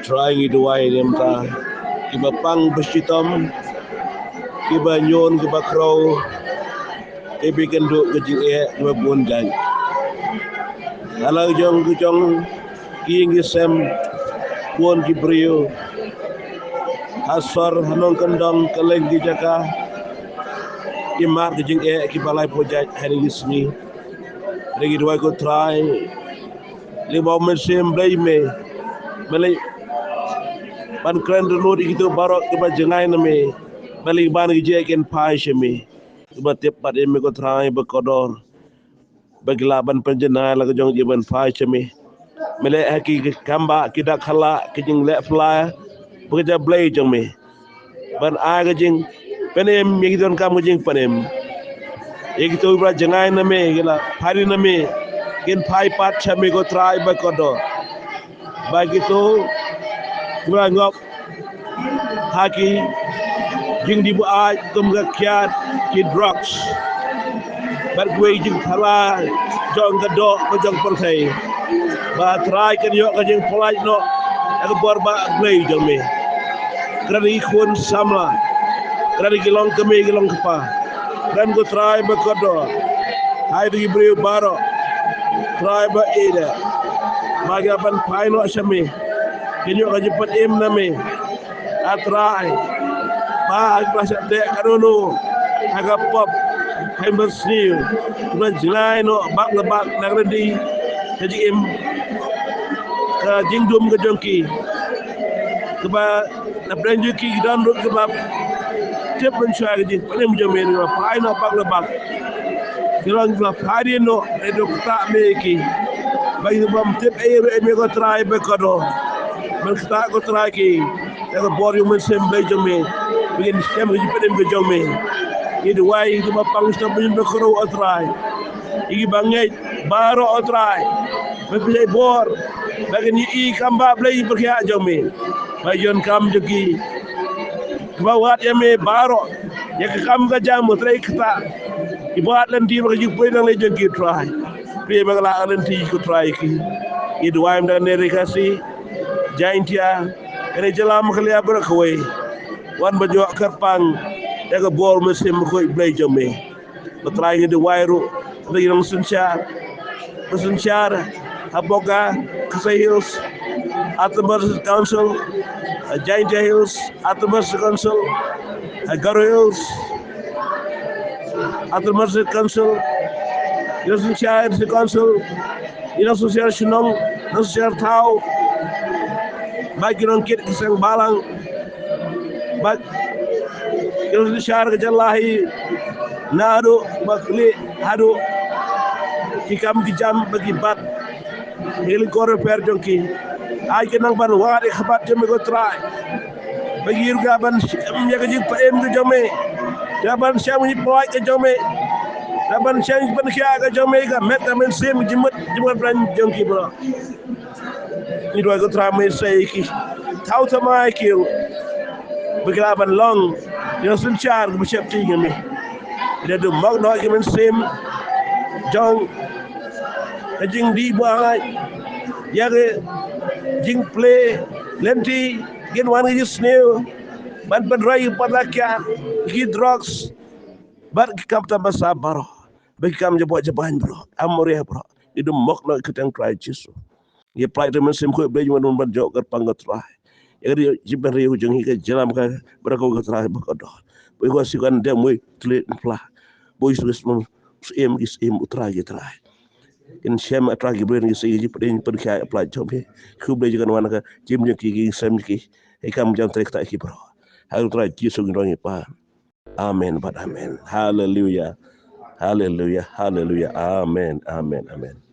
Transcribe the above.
trying itu wai nemta kiba pang besitom kiba nyon kiba crow kiba kendo kejing kiba buon jan halang jong kujong kiing sem buon kibrio asor hanong kendong keleng kijaka kimar kejing kibalai pojaj hari gisni lagi dua ko try lima mesin blay me malay ban kran dulu itu barok kiba jengai name balik ban gijekin pai shemi kiba tip pat eme ko try bekodor baglaban penjenai lagu jong jiban pai shemi mele haki kamba kidak khala kijing le fly bekerja blay jong me ban aga jing penem yigidon kam jing penem yigito bra jengai name gila hari name gen pai pat chami ko try bekodor bagito gua ngop haki jing di buat kum kiat ki drugs bar gue jing khala jong gadok jong pertai ba try kan yo ka jing polaj no ak bor ba glay jong me krani khun samla krani gilong keme gilong kapa dan go try ba kodo hay di brio baro try ba ida maga ban paino shami kinyo ka jipat im na me atrai ba agpasa de kanuno aga pop hay bersniu ba jilai no bak na bak nagredi jadi im ka jingdum ka jongki keba na branjuki dan ro keba tep ben shwa ji panem jomen no paino bak na bak kilong ba parino edo ta meki bayi bam tep ero e me ko try be kodo man ta ko try ki daga bor yu men sem bay jome begin sem ji pedem be jome idi way di ba pang sta bin be ko ro try igi bangay baro try be play bor bagin yi kamba play be kya jome bay yon kam jogi ba wat yame baro yak kam ga jam tray kta ibat lan di ba ji boy nang lay jogi try pe ba la lan ti ko try ki idi wayam da ne rekasi jaintia ene jalam khaliya barakway wan ba jo karpang daga bor mesim ko blay jome ba try ngi de wayru da yong sunchar aboga kasay hills atbar council jaintia hills atbar council garo hills atbar council sunchar council social shinong social tau bagi non kit kisang balang bag yung syar kejallahi nado bakli hado kikam kijam bagi bat heli kore per jongki ay kenang ban wari khabat jome ko try bagi irga ban ya ke jip em ke jome jaban syam ni poy ke jome jaban syam ban kya ke jome ka met men sem jimat ban jongki bro ni dua ko try me say ki tau tamai ki beglaban long yang sunchar ko chep ti ngami de do mag no ki men sem jong jing di ba ya ke jing play lenti gen wan gi sneo ban ban ray padakya gi drugs bar ki kapta basabaro bagi kam jabo jaban bro amoria bro itu mok no ketang try jisu ye play de men sem ko be yon ban jok pangat try ya ri jiban ri ujung hi jalam ka berako ka try bakodo boy ko sikan de moy tle pla boy sus mom em gis em utra ge try in shem atra ge bren ge sey jip den per kya apply job he ku be jikan wan ka jim ne ki sem ki e kam jam trek ta ki bro ha try jisu ngi pa amen but amen hallelujah hallelujah hallelujah amen amen amen